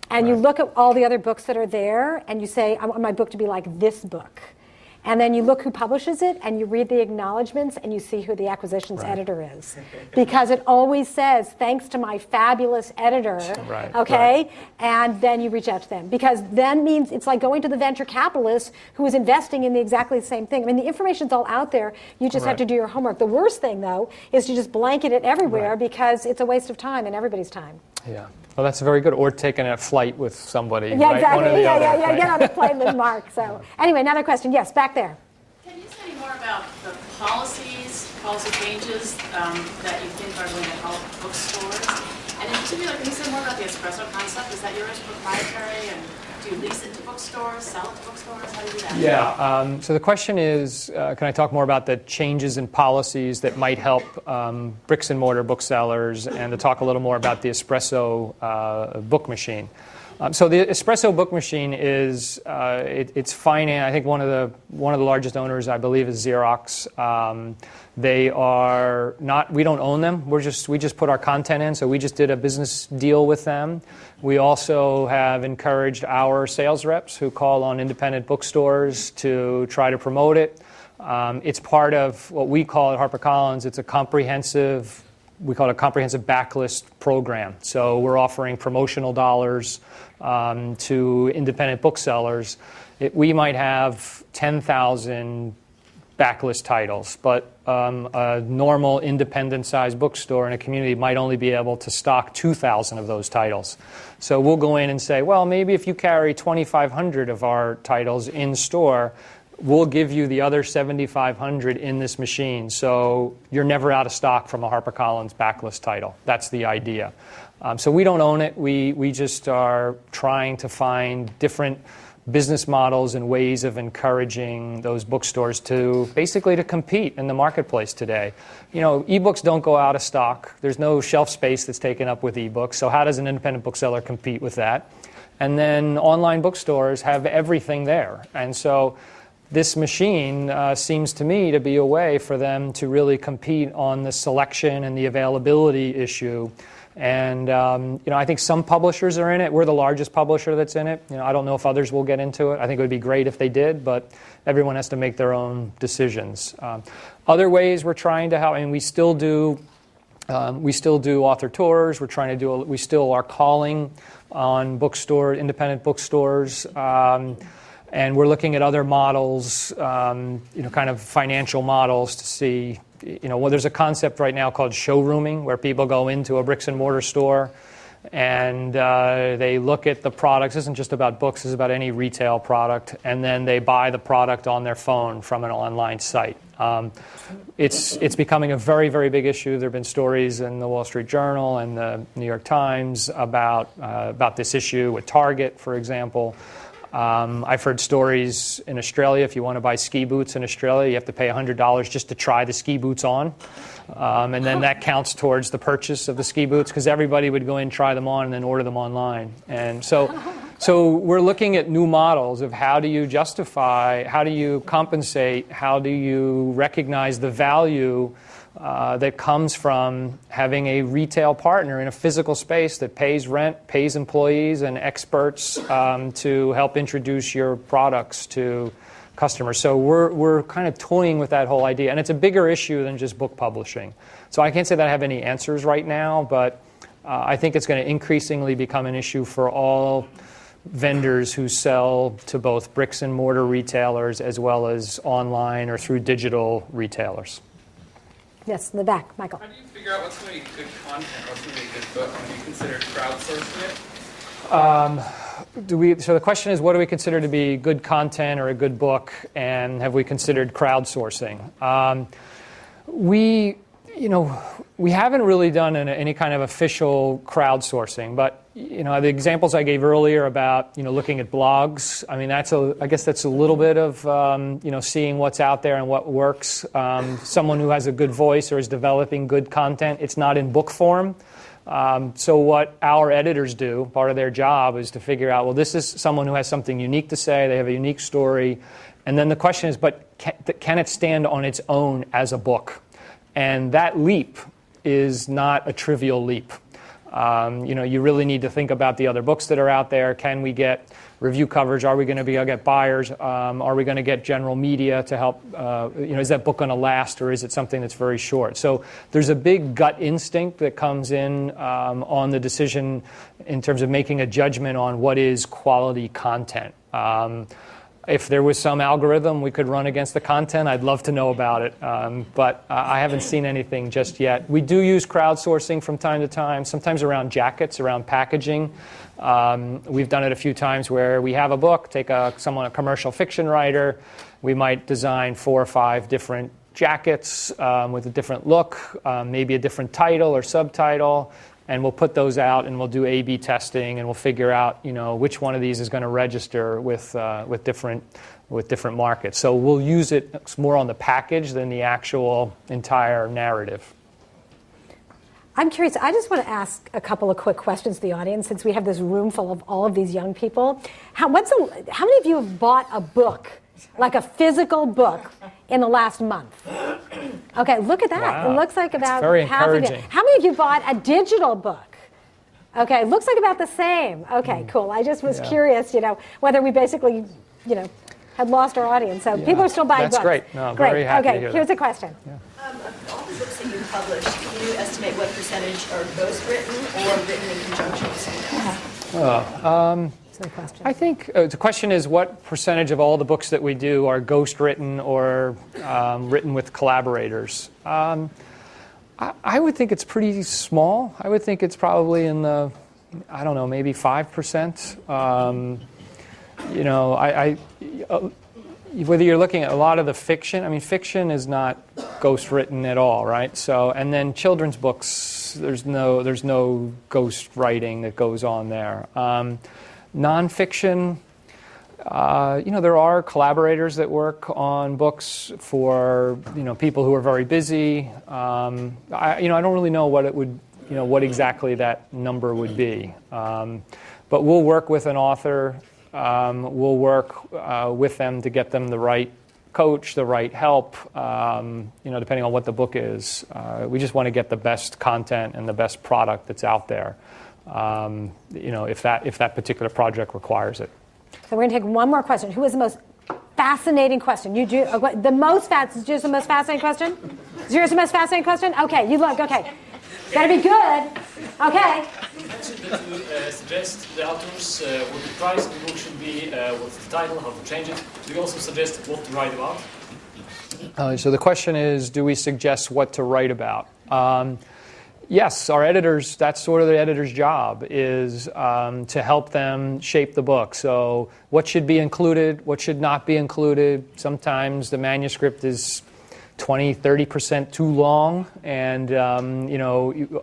And you look at all the other books that are there, and you say, I want my book to be like this book. And then you look who publishes it, and you read the acknowledgments, and you see who the acquisitions editor is. Because it always says, thanks to my fabulous editor, okay? And then you reach out to them. Because then means it's like going to the venture capitalist who is investing in exactly the same thing. I mean, the information's all out there. You just have to do your homework. The worst thing, though, is to just blanket it everywhere because it's a waste of time and everybody's time. Yeah. Well, that's very good. Or taking a flight with somebody. Yeah, right? exactly. One or the other, right? Get on a plane with Mark. So, anyway, another question. Yes, back there. Can you say more about the policy changes that you think are going to help bookstores? And in particular, can you say more about the Espresso concept? Is that yours proprietary? And do you lease it to bookstores, sell it to bookstores? How do you do that? Yeah. So the question is, can I talk more about the changes in policies that might help bricks and mortar booksellers, and to talk a little more about the Espresso book machine. So the Espresso book machine is it's financed. I think one of the largest owners, I believe, is Xerox. They are not. We don't own them. We just put our content in. So we just did a business deal with them. We also have encouraged our sales reps who call on independent bookstores to try to promote it. It's part of what we call at HarperCollins. It's a comprehensive. We call it a comprehensive backlist program. So we're offering promotional dollars to independent booksellers. We might have 10,000 backlist titles, but a normal independent-sized bookstore in a community might only be able to stock 2,000 of those titles. So we'll go in and say, well, maybe if you carry 2,500 of our titles in store, we'll give you the other 7,500 in this machine, so you're never out of stock from a HarperCollins backlist title. That's the idea. So we don't own it. We just are trying to find different business models and ways of encouraging those bookstores to basically to compete in the marketplace today. Ebooks don't go out of stock. There's no shelf space that's taken up with ebooks. So how does an independent bookseller compete with that? And then online bookstores have everything there. And so this machine seems to me to be a way for them to really compete on the selection and the availability issue. And I think some publishers are in it. We're the largest publisher that's in it. I don't know if others will get into it. I think it would be great if they did, but everyone has to make their own decisions. Other ways we're trying to help, and we still do author tours. We still are calling on independent bookstores, and we're looking at other models, kind of financial models to see. There's a concept right now called showrooming, where people go into a bricks and mortar store and they look at the products. This isn't just about books, this is about any retail product, and then they buy the product on their phone from an online site. It's becoming a very, very big issue. There have been stories in the Wall Street Journal and the New York Times about this issue with Target, for example. I've heard stories in Australia. If you want to buy ski boots in Australia, you have to pay $100 just to try the ski boots on. And then that counts towards the purchase of the ski boots, because everybody would go in, try them on, and then order them online. And so we're looking at new models of how do you justify, how do you compensate, how do you recognize the value that comes from having a retail partner in a physical space that pays rent, pays employees and experts to help introduce your products to customers. So we're kind of toying with that whole idea. And it's a bigger issue than just book publishing. So I can't say that I have any answers right now, but I think it's going to increasingly become an issue for all vendors who sell to both bricks and mortar retailers as well as online or through digital retailers. Yes, in the back, Michael. How do you figure out what's going to be good content, what's going to be a good book? Have you considered crowdsourcing it? So the question is, what do we consider to be good content or a good book, and have we considered crowdsourcing? We haven't really done any kind of official crowdsourcing, but the examples I gave earlier about looking at blogs. I mean, I guess that's a little bit of seeing what's out there and what works. Someone who has a good voice or is developing good content. It's not in book form. So what our editors do, part of their job, is to figure out, well, this is someone who has something unique to say. They have a unique story, and then the question is, but can it stand on its own as a book? And that leap is not a trivial leap. You really need to think about the other books that are out there. Can we get review coverage? Are we going to be able to get buyers? Are we going to get general media to help? Is that book going to last, or is it something that's very short? So there's a big gut instinct that comes in on the decision in terms of making a judgment on what is quality content. If there was some algorithm we could run against the content, I'd love to know about it. But I haven't seen anything just yet. We do use crowdsourcing from time to time, sometimes around jackets, around packaging. We've done it a few times where we have a book, take a commercial fiction writer. We might design 4 or 5 different jackets with a different look, maybe a different title or subtitle. And we'll put those out, and we'll do A/B testing, and we'll figure out, which one of these is going to register with different markets. So we'll use it more on the package than the actual entire narrative. I'm curious. I just want to ask a couple of quick questions to the audience, since we have this room full of all of these young people. How many of you have bought a book, like a physical book, in the last month? Okay, look at that. Wow. It looks like about very half of you. encouraging. How many of you bought a digital book? Okay, it looks like about the same. Okay, cool. I just was curious, whether we basically, had lost our audience. So people are still buying That's books. great. No, very happy to Okay, hear here's that. a question. Of all the books that you publish, can you estimate what percentage are ghostwritten or written in conjunction with someone else? Question. I think the question is, what percentage of all the books that we do are ghostwritten or written with collaborators? I would think it's pretty small. I would think it's probably in the, maybe 5%. Whether you're looking at a lot of the fiction, fiction is not ghostwritten at all, right? So, and then children's books, there's no ghost writing that goes on there. Nonfiction, There are collaborators that work on books for people who are very busy. I don't really know what it would, what exactly that number would be. But we'll work with an author. We'll work with them to get them the right coach, the right help. Depending on what the book is. We just want to get the best content and the best product that's out there. If that particular project requires it. So we're going to take one more question. Who has the most fascinating question? You do the most is yours the most fascinating question? Is yours the most fascinating question? Okay, you look. Okay, better be good. Okay. You mentioned that you suggest the authors what the price of the book should be, what's the title, how to change it. Do you also suggest what to write about? So the question is, do we suggest what to write about? Yes, our editors, that's sort of the editor's job, is to help them shape the book. So what should be included, what should not be included. Sometimes the manuscript is 20-30% too long, and a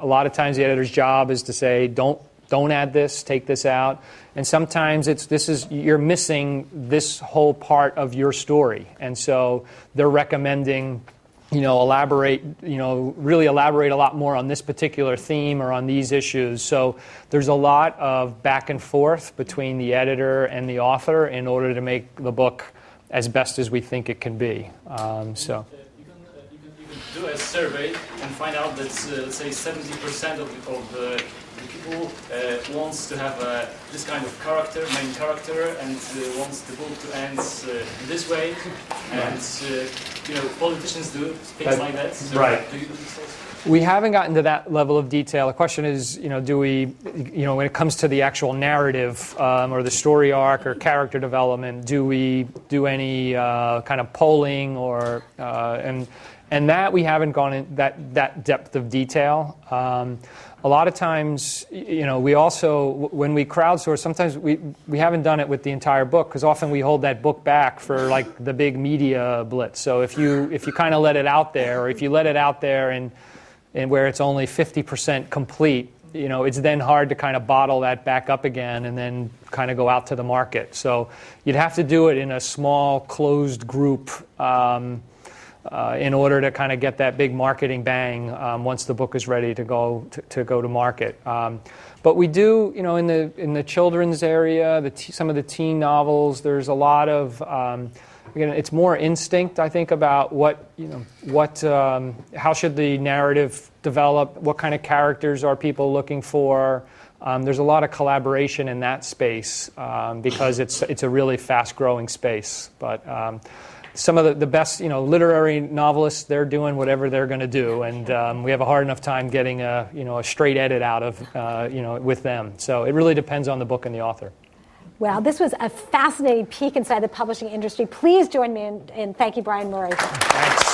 lot of times the editor's job is to say, don't add this, take this out. And sometimes you're missing this whole part of your story, and so they're recommending really elaborate a lot more on this particular theme or on these issues. So there's a lot of back and forth between the editor and the author in order to make the book as best as we think it can be. You can do a survey and find out that, let's say, 70% of the people wants to have this kind of main character, and wants the book to end in this way. And politicians do things like that. So right. Do you do this also? We haven't gotten to that level of detail. The question is, do we, when it comes to the actual narrative or the story arc or character development, do we do any kind of polling or and that we haven't gone in that depth of detail. A lot of times, we also, when we crowdsource, sometimes we haven't done it with the entire book, because often we hold that book back for like the big media blitz. So if you kind of let it out there, or if you let it out there and where it's only 50% complete, it's then hard to kind of bottle that back up again and then kind of go out to the market. So you'd have to do it in a small, closed group in order to kind of get that big marketing bang once the book is ready to go to market. But we do, in the children's area, some of the teen novels, there's a lot of, again, it's more instinct, I think, about how should the narrative develop, what kind of characters are people looking for. There's a lot of collaboration in that space because it's a really fast-growing space. But some of the best, literary novelists, they're doing whatever they're going to do, and we have a hard enough time getting a straight edit out of, with them. So it really depends on the book and the author. Well, this was a fascinating peek inside the publishing industry. Please join me in thanking Brian Murray. Thanks.